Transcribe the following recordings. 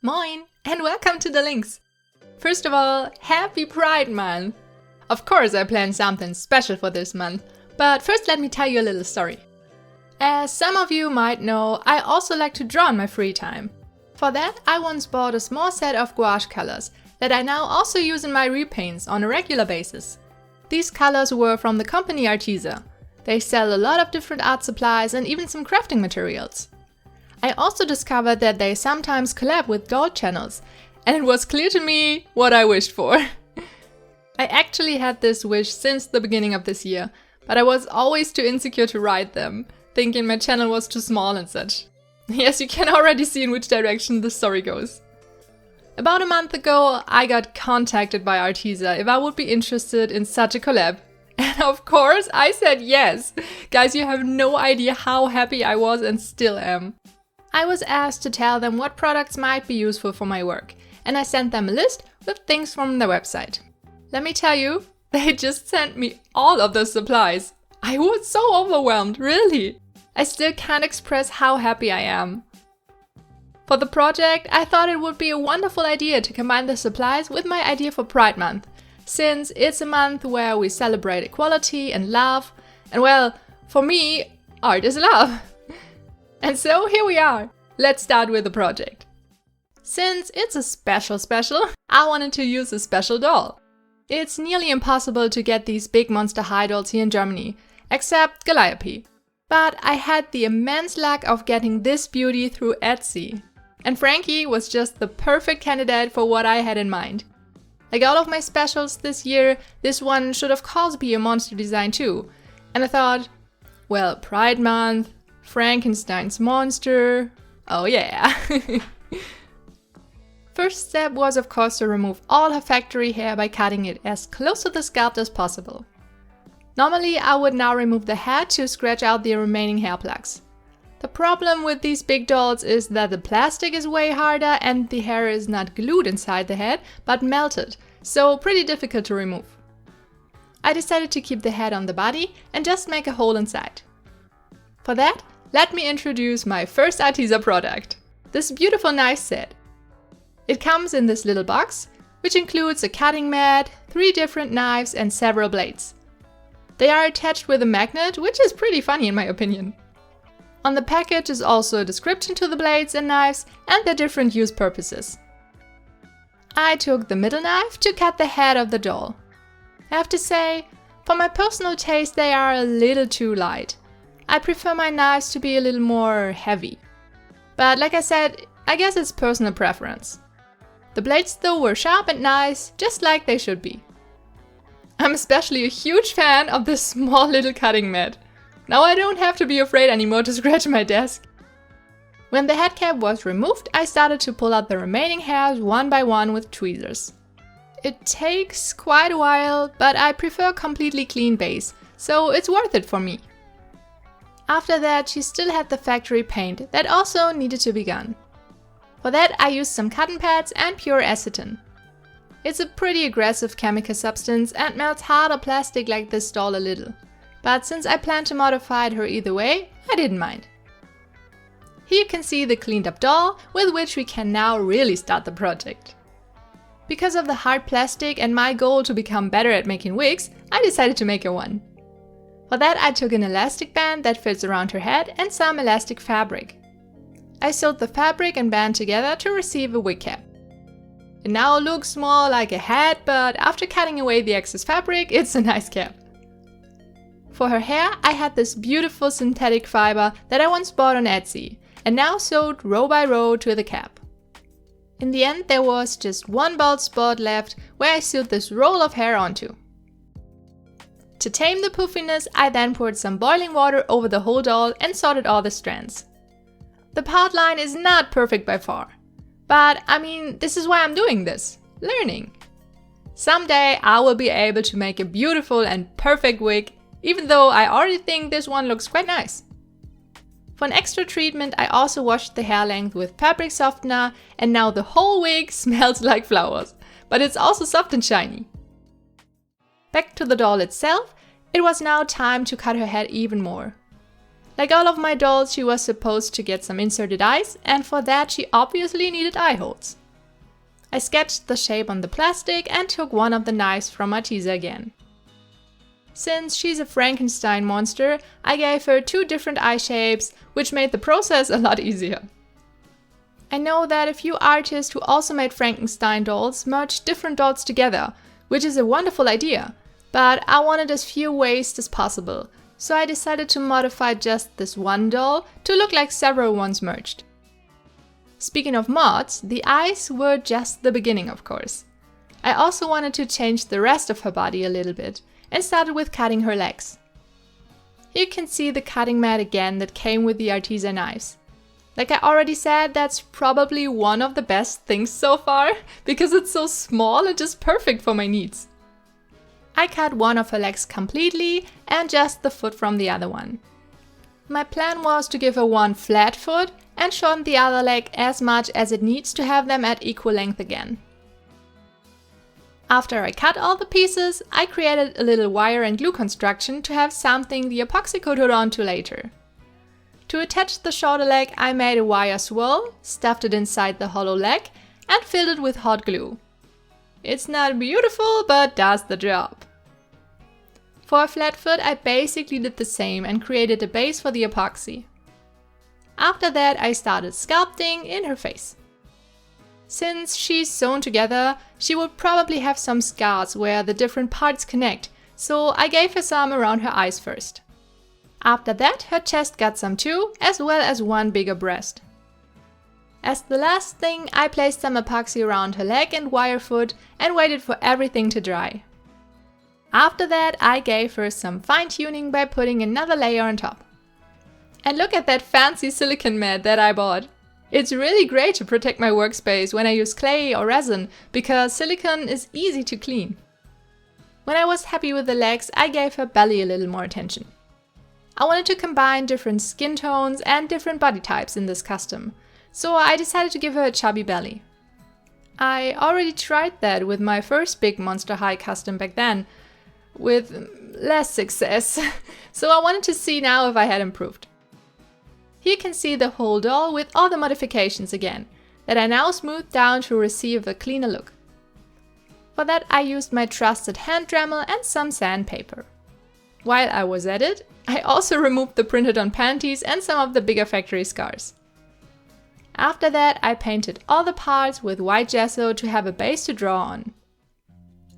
Moin and welcome to Dolllynx! First of all, happy Pride Month! Of course I planned something special for this month, but first let me tell you a little story. As some of you might know, I also like to draw in my free time. For that, I once bought a small set of gouache colors that I now also use in my repaints on a regular basis. These colors were from the company ARTEZA. They sell a lot of different art supplies and even some crafting materials. I also discovered that they sometimes collab with doll channels, and it was clear to me what I wished for. I actually had this wish since the beginning of this year, but I was always too insecure to write them, thinking my channel was too small and such. Yes, you can already see in which direction the story goes. About a month ago, I got contacted by ARTEZA if I would be interested in such a collab. And of course, I said yes. Guys, you have no idea how happy I was and still am. I was asked to tell them what products might be useful for my work, and I sent them a list with things from their website. Let me tell you, they just sent me all of those supplies. I was so overwhelmed, really. I still can't express how happy I am. For the project, I thought it would be a wonderful idea to combine the supplies with my idea for Pride Month, since it's a month where we celebrate equality and love, and well, for me, art is love. And so here we are. Let's start with the project. Since it's a special, I wanted to use a special doll. It's nearly impossible to get these big monster high dolls here in Germany, except Gouache. But I had the immense luck of getting this beauty through Etsy. And Frankie was just the perfect candidate for what I had in mind. Like all of my specials this year, this one should of course be a monster design too. And I thought, well, Pride Month, Frankenstein's monster, oh yeah. First step was of course to remove all her factory hair by cutting it as close to the sculpt as possible. Normally I would now remove the head to scratch out the remaining hair plugs. The problem with these big dolls is that the plastic is way harder and the hair is not glued inside the head but melted, so pretty difficult to remove. I decided to keep the head on the body and just make a hole inside. For that, let me introduce my first ARTEZA product, this beautiful knife set. It comes in this little box, which includes a cutting mat, 3 different knives and several blades. They are attached with a magnet, which is pretty funny in my opinion. On the package is also a description to the blades and knives and their different use purposes. I took the middle knife to cut the head of the doll. I have to say, for my personal taste they are a little too light. I prefer my knives to be a little more heavy. But like I said, I guess it's personal preference. The blades though were sharp and nice, just like they should be. I'm especially a huge fan of this small little cutting mat. Now I don't have to be afraid anymore to scratch my desk. When the head cap was removed, I started to pull out the remaining hairs one by one with tweezers. It takes quite a while, but I prefer a completely clean base, so it's worth it for me. After that, she still had the factory paint that also needed to be gone. For that, I used some cotton pads and pure acetone. It's a pretty aggressive chemical substance and melts harder plastic like this doll a little. But since I planned to modify her either way, I didn't mind. Here you can see the cleaned up doll with which we can now really start the project. Because of the hard plastic and my goal to become better at making wigs, I decided to make her one. For that I took an elastic band that fits around her head and some elastic fabric. I sewed the fabric and band together to receive a wig cap. It now looks more like a hat, but after cutting away the excess fabric, it's a nice cap. For her hair, I had this beautiful synthetic fiber that I once bought on Etsy, and now sewed row by row to the cap. In the end, there was just one bald spot left where I sewed this roll of hair onto. To tame the poofiness, I then poured some boiling water over the whole doll and sorted all the strands. The part line is not perfect by far, but I mean, this is why I'm doing this, learning. Someday I will be able to make a beautiful and perfect wig, even though I already think this one looks quite nice. For an extra treatment, I also washed the hair length with fabric softener and now the whole wig smells like flowers, but it's also soft and shiny. Back to the doll itself, it was now time to cut her head even more. Like all of my dolls, she was supposed to get some inserted eyes, and for that she obviously needed eye holes. I sketched the shape on the plastic and took one of the knives from ARTEZA again. Since she's a Frankenstein monster, I gave her 2 different eye shapes, which made the process a lot easier. I know that a few artists who also made Frankenstein dolls merged different dolls together, which is a wonderful idea, but I wanted as few waste as possible, so I decided to modify just this one doll to look like several ones merged. Speaking of mods, the eyes were just the beginning, of course. I also wanted to change the rest of her body a little bit, and started with cutting her legs. Here you can see the cutting mat again that came with the ARTEZA knives. Like I already said, that's probably one of the best things so far, because it's so small and just perfect for my needs. I cut one of her legs completely and just the foot from the other one. My plan was to give her one flat foot and shorten the other leg as much as it needs to have them at equal length again. After I cut all the pieces, I created a little wire and glue construction to have something the epoxy could hold on to later. To attach the shorter leg, I made a wire swirl, stuffed it inside the hollow leg, and filled it with hot glue. It's not beautiful, but does the job. For a flat foot, I basically did the same and created a base for the epoxy. After that, I started sculpting in her face. Since she's sewn together, she would probably have some scars where the different parts connect, so I gave her some around her eyes first. After that, her chest got some too, as well as one bigger breast. As the last thing, I placed some epoxy around her leg and wire foot and waited for everything to dry. After that, I gave her some fine-tuning by putting another layer on top. And look at that fancy silicone mat that I bought. It's really great to protect my workspace when I use clay or resin, because silicone is easy to clean. When I was happy with the legs, I gave her belly a little more attention. I wanted to combine different skin tones and different body types in this custom, so I decided to give her a chubby belly. I already tried that with my first big Monster High custom back then, with less success, so I wanted to see now if I had improved. Here you can see the whole doll with all the modifications again, that I now smoothed down to receive a cleaner look. For that I used my trusted hand Dremel and some sandpaper. While I was at it, I also removed the printed on panties and some of the bigger factory scars. After that I painted all the parts with white gesso to have a base to draw on.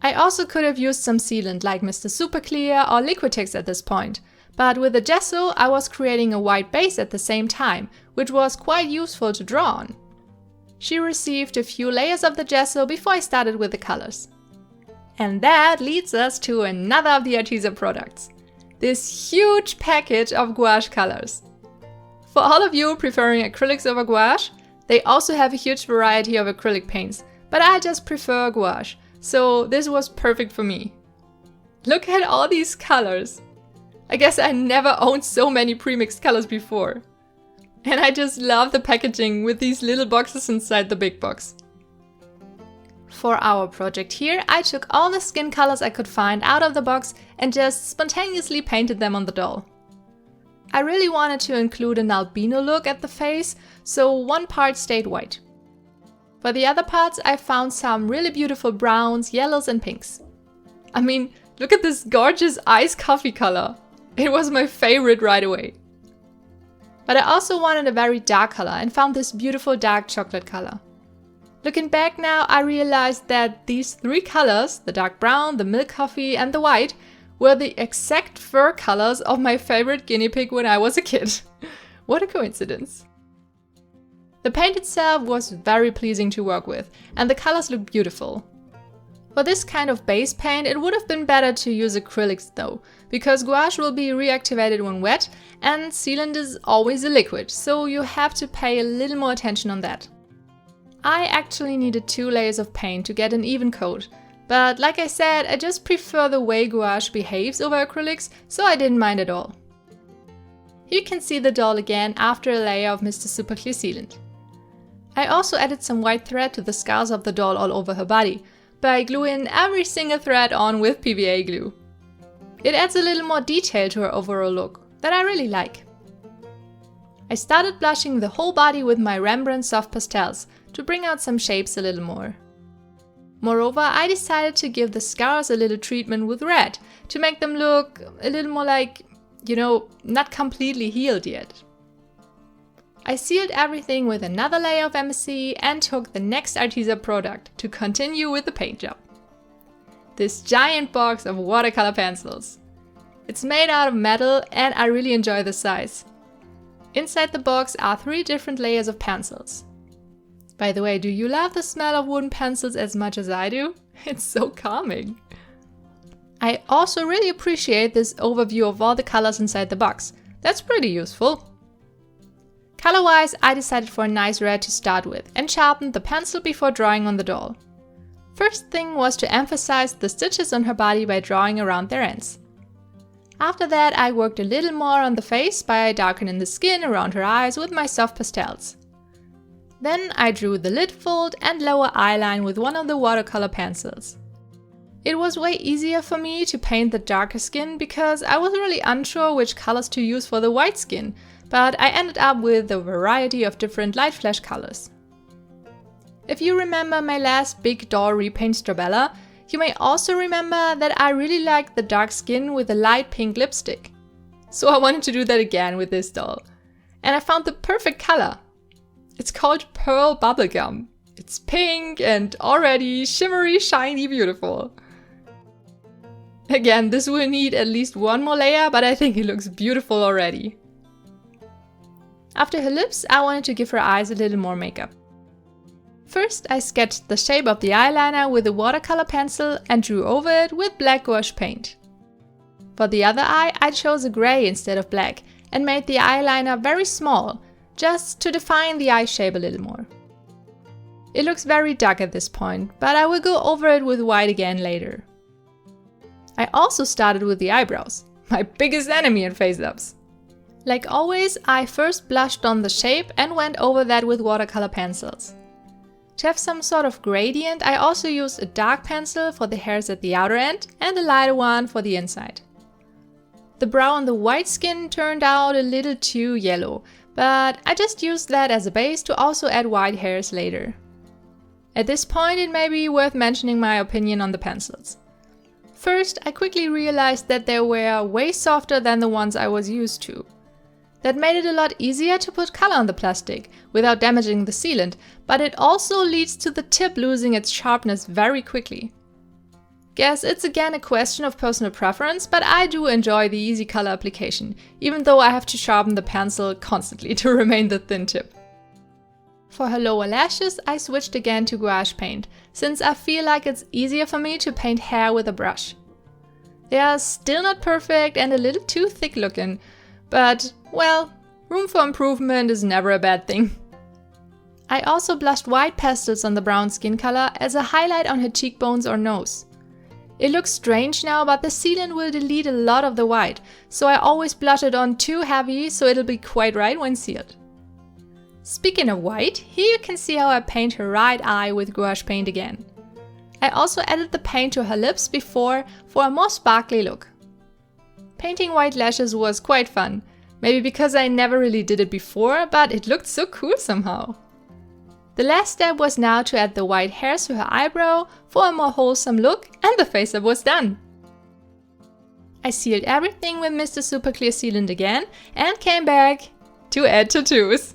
I also could have used some sealant like Mr. Super Clear or Liquitex at this point, but with the gesso I was creating a white base at the same time, which was quite useful to draw on. She received a few layers of the gesso before I started with the colors. And that leads us to another of the ARTEZA products. This huge package of gouache colors. For all of you preferring acrylics over gouache, they also have a huge variety of acrylic paints, but I just prefer gouache, so this was perfect for me. Look at all these colors! I guess I never owned so many pre-mixed colors before. And I just love the packaging with these little boxes inside the big box. For our project here, I took all the skin colors I could find out of the box and just spontaneously painted them on the doll. I really wanted to include an albino look at the face, so one part stayed white. For the other parts, I found some really beautiful browns, yellows and pinks. I mean, look at this gorgeous ice coffee color. It was my favorite right away. But I also wanted a very dark color and found this beautiful dark chocolate color. Looking back now, I realized that these 3 colors, the dark brown, the milk coffee and the white, were the exact fur colors of my favorite guinea pig when I was a kid. What a coincidence. The paint itself was very pleasing to work with, and the colors looked beautiful. For this kind of base paint, it would have been better to use acrylics though, because gouache will be reactivated when wet, and sealant is always a liquid, so you have to pay a little more attention on that. I actually needed 2 layers of paint to get an even coat, but like I said, I just prefer the way gouache behaves over acrylics, so I didn't mind at all. Here you can see the doll again after a layer of Mr. Super Clear sealant. I also added some white thread to the scars of the doll all over her body, by gluing every single thread on with PVA glue. It adds a little more detail to her overall look, that I really like. I started blushing the whole body with my Rembrandt soft pastels to bring out some shapes a little more. Moreover, I decided to give the scars a little treatment with red to make them look a little more like, not completely healed yet. I sealed everything with another layer of MSC and took the next ARTEZA product to continue with the paint job. This giant box of watercolor pencils. It's made out of metal and I really enjoy the size. Inside the box are 3 different layers of pencils. By the way, do you love the smell of wooden pencils as much as I do? It's so calming. I also really appreciate this overview of all the colors inside the box. That's pretty useful. Color-wise, I decided for a nice red to start with and sharpened the pencil before drawing on the doll. First thing was to emphasize the stitches on her body by drawing around their ends. After that, I worked a little more on the face by darkening the skin around her eyes with my soft pastels. Then I drew the lid fold and lower eyeline with one of the watercolor pencils. It was way easier for me to paint the darker skin because I was really unsure which colors to use for the white skin, but I ended up with a variety of different light flash colors. If you remember my last big doll repaint Strabella, you may also remember that I really liked the dark skin with a light pink lipstick. So I wanted to do that again with this doll. And I found the perfect color. It's called Pearl Bubblegum. It's pink and already shimmery, shiny, beautiful. Again, this will need at least one more layer, but I think it looks beautiful already. After her lips, I wanted to give her eyes a little more makeup. First, I sketched the shape of the eyeliner with a watercolor pencil and drew over it with black gouache paint. For the other eye, I chose a gray instead of black and made the eyeliner very small, just to define the eye shape a little more. It looks very dark at this point, but I will go over it with white again later. I also started with the eyebrows, my biggest enemy in face-ups. Like always, I first blushed on the shape and went over that with watercolor pencils. To have some sort of gradient, I also used a dark pencil for the hairs at the outer end and a lighter one for the inside. The brow on the white skin turned out a little too yellow, but I just used that as a base to also add white hairs later. At this point, it may be worth mentioning my opinion on the pencils. First, I quickly realized that they were way softer than the ones I was used to. That made it a lot easier to put color on the plastic without damaging the sealant, but it also leads to the tip losing its sharpness very quickly. Guess it's again a question of personal preference, but I do enjoy the easy color application, even though I have to sharpen the pencil constantly to remain the thin tip. For her lower lashes, I switched again to gouache paint, since I feel like it's easier for me to paint hair with a brush. They are still not perfect and a little too thick looking, but, well, room for improvement is never a bad thing. I also blushed white pastels on the brown skin color as a highlight on her cheekbones or nose. It looks strange now, but the sealant will delete a lot of the white, so I always blush it on too heavy so it'll be quite right when sealed. Speaking of white, here you can see how I paint her right eye with gouache paint again. I also added the paint to her lips before for a more sparkly look. Painting white lashes was quite fun, maybe because I never really did it before, but it looked so cool somehow. The last step was now to add the white hairs to her eyebrow for a more wholesome look, and the face-up was done. I sealed everything with Mr. Super Clear Sealant again and came back to add tattoos.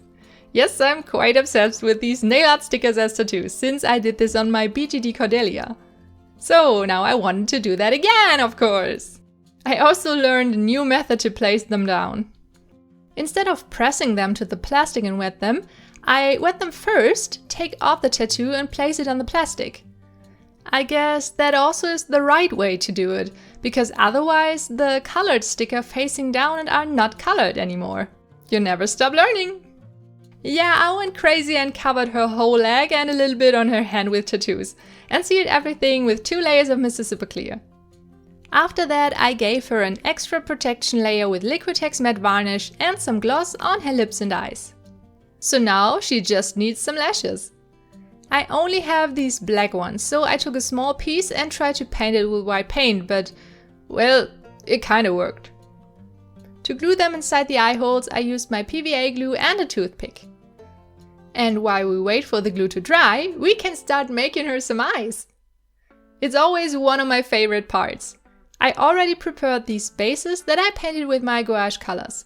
Yes, I'm quite obsessed with these nail art stickers as tattoos, since I did this on my BGD Cordelia. So now I wanted to do that again, of course! I also learned a new method to place them down. Instead of pressing them to the plastic and wet them, I wet them first, take off the tattoo and place it on the plastic. I guess that also is the right way to do it, because otherwise the colored sticker facing down and are not colored anymore. You never stop learning! Yeah, I went crazy and covered her whole leg and a little bit on her hand with tattoos, and sealed everything with 2 layers of Mr. Super Clear. After that, I gave her an extra protection layer with Liquitex matte varnish and some gloss on her lips and eyes. So now she just needs some lashes. I only have these black ones, so I took a small piece and tried to paint it with white paint, but, well, it kinda worked. To glue them inside the eye holes, I used my PVA glue and a toothpick. And while we wait for the glue to dry, we can start making her some eyes. It's always one of my favorite parts. I already prepared these bases that I painted with my gouache colors.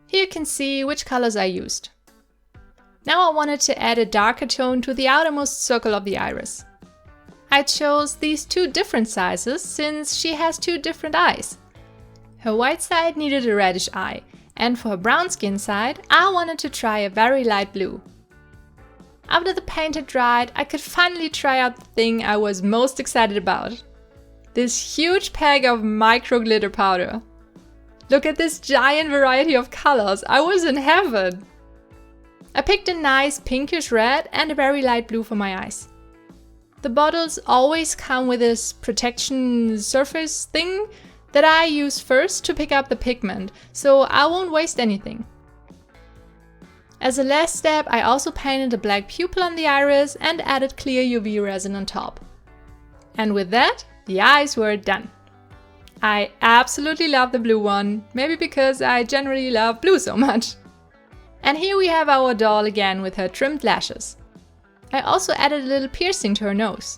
Here you can see which colors I used. Now I wanted to add a darker tone to the outermost circle of the iris. I chose these two different sizes since she has two different eyes. Her white side needed a reddish eye, and for her brown skin side, I wanted to try a very light blue. After the paint had dried, I could finally try out the thing I was most excited about. This huge pack of micro glitter powder. Look at this giant variety of colors, I was in heaven! I picked a nice pinkish red and a very light blue for my eyes. The bottles always come with this protection surface thing that I use first to pick up the pigment, so I won't waste anything. As a last step, I also painted a black pupil on the iris and added clear UV resin on top. And with that, the eyes were done. I absolutely love the blue one, maybe because I generally love blue so much. And here we have our doll again with her trimmed lashes. I also added a little piercing to her nose.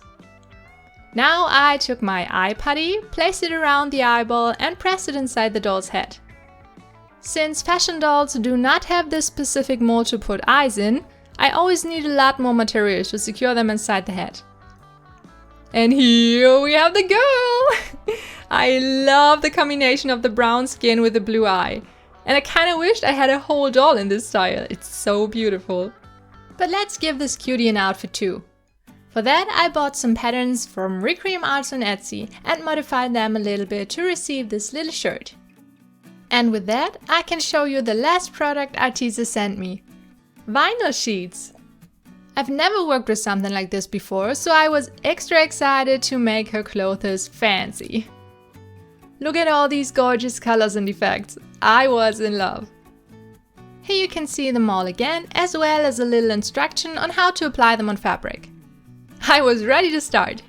Now I took my eye putty, placed it around the eyeball and pressed it inside the doll's head. Since fashion dolls do not have this specific mold to put eyes in, I always need a lot more material to secure them inside the head. And here we have the girl! I love the combination of the brown skin with the blue eye. And I kinda wished I had a whole doll in this style, it's so beautiful. But let's give this cutie an outfit too. For that I bought some patterns from Recream Arts on Etsy and modified them a little bit to receive this little shirt. And with that I can show you the last product ARTEZA sent me. Vinyl sheets! I've never worked with something like this before, so I was extra excited to make her clothes fancy. Look at all these gorgeous colors and effects. I was in love. Here you can see them all again, as well as a little instruction on how to apply them on fabric. I was ready to start.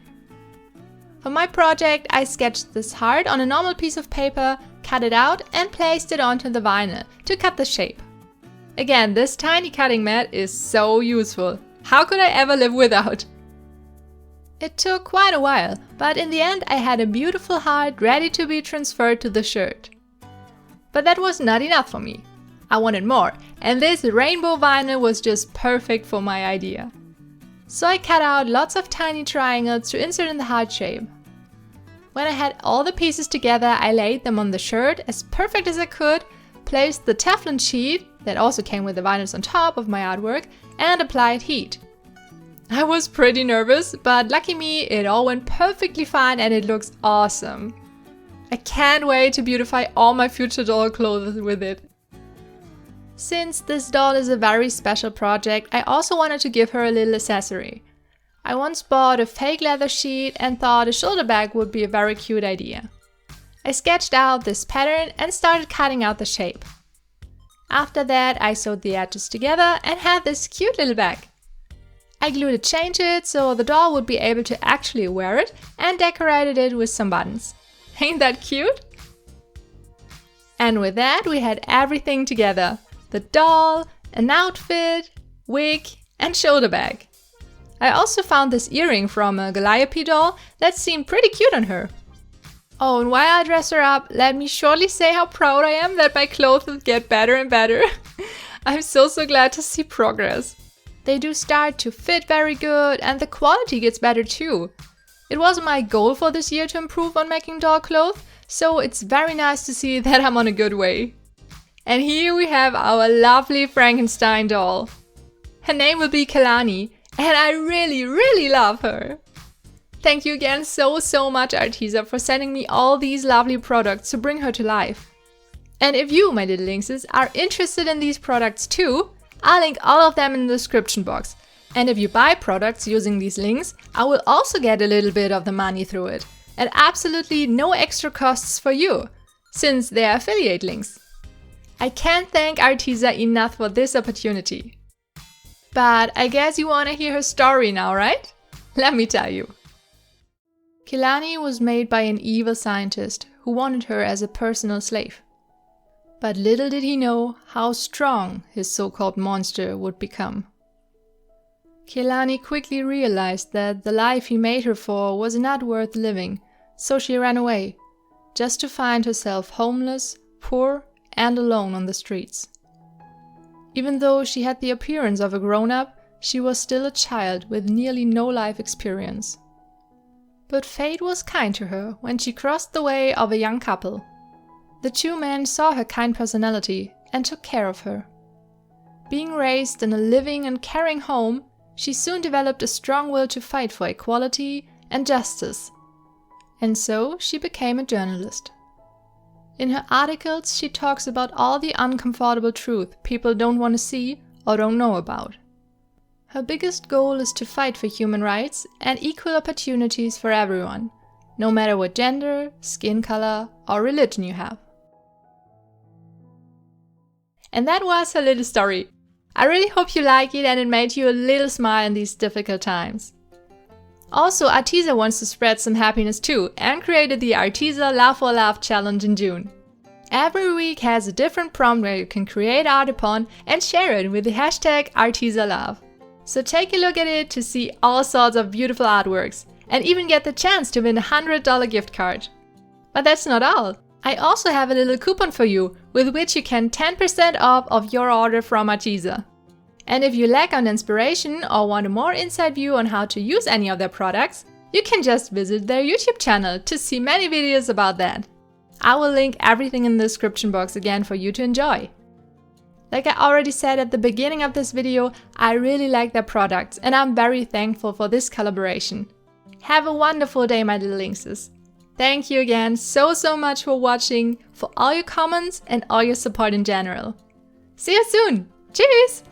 For my project, I sketched this heart on a normal piece of paper, cut it out and placed it onto the vinyl to cut the shape. Again, this tiny cutting mat is so useful. How could I ever live without? It took quite a while, but in the end I had a beautiful heart ready to be transferred to the shirt. But that was not enough for me. I wanted more, and this rainbow vinyl was just perfect for my idea. So I cut out lots of tiny triangles to insert in the heart shape. When I had all the pieces together, I laid them on the shirt as perfect as I could, placed the Teflon sheet, that also came with the vinyls on top of my artwork, and applied heat. I was pretty nervous, but lucky me, it all went perfectly fine and it looks awesome. I can't wait to beautify all my future doll clothes with it. Since this doll is a very special project, I also wanted to give her a little accessory. I once bought a fake leather sheet and thought a shoulder bag would be a very cute idea. I sketched out this pattern and started cutting out the shape. After that, I sewed the edges together and had this cute little bag. I glued it chain-shit so the doll would be able to actually wear it and decorated it with some buttons. Ain't that cute? And with that, we had everything together. The doll, an outfit, wig, and shoulder bag. I also found this earring from a Gouache doll that seemed pretty cute on her. Oh, and while I dress her up, let me shortly say how proud I am that my clothes get better and better. I'm so glad to see progress. They do start to fit very good and the quality gets better too. It was my goal for this year to improve on making doll clothes, so it's very nice to see that I'm on a good way. And here we have our lovely Frankenstein doll. Her name will be Kelani, and I really love her. Thank you again so much ARTEZA for sending me all these lovely products to bring her to life. And if you, my little lynxes, are interested in these products too, I'll link all of them in the description box. And if you buy products using these links, I will also get a little bit of the money through it. At absolutely no extra costs for you, since they are affiliate links. I can't thank ARTEZA enough for this opportunity. But I guess you want to hear her story now, right? Let me tell you. Kelani was made by an evil scientist who wanted her as a personal slave. But little did he know how strong his so-called monster would become. Kelani quickly realized that the life he made her for was not worth living, so she ran away, just to find herself homeless, poor, and alone on the streets. Even though she had the appearance of a grown-up, she was still a child with nearly no life experience. But fate was kind to her when she crossed the way of a young couple. The two men saw her kind personality and took care of her. Being raised in a living and caring home, she soon developed a strong will to fight for equality and justice. And so she became a journalist. In her articles, she talks about all the uncomfortable truth people don't want to see or don't know about. Her biggest goal is to fight for human rights and equal opportunities for everyone, no matter what gender, skin color, or religion you have. And that was her little story. I really hope you like it and it made you a little smile in these difficult times. Also, ARTEZA wants to spread some happiness too and created the ARTEZA Laugh or Laugh challenge in June. Every week has a different prompt where you can create art upon and share it with the hashtag ARTEZALove. So take a look at it to see all sorts of beautiful artworks and even get the chance to win a $100 gift card. But that's not all. I also have a little coupon for you with which you can 10% off of your order from ARTEZA. And if you lack on inspiration or want a more inside view on how to use any of their products, you can just visit their YouTube channel to see many videos about that. I will link everything in the description box again for you to enjoy. Like I already said at the beginning of this video, I really like their products and I'm very thankful for this collaboration. Have a wonderful day, my little lynxes. Thank you again so much for watching, for all your comments and all your support in general. See you soon! Tschüss!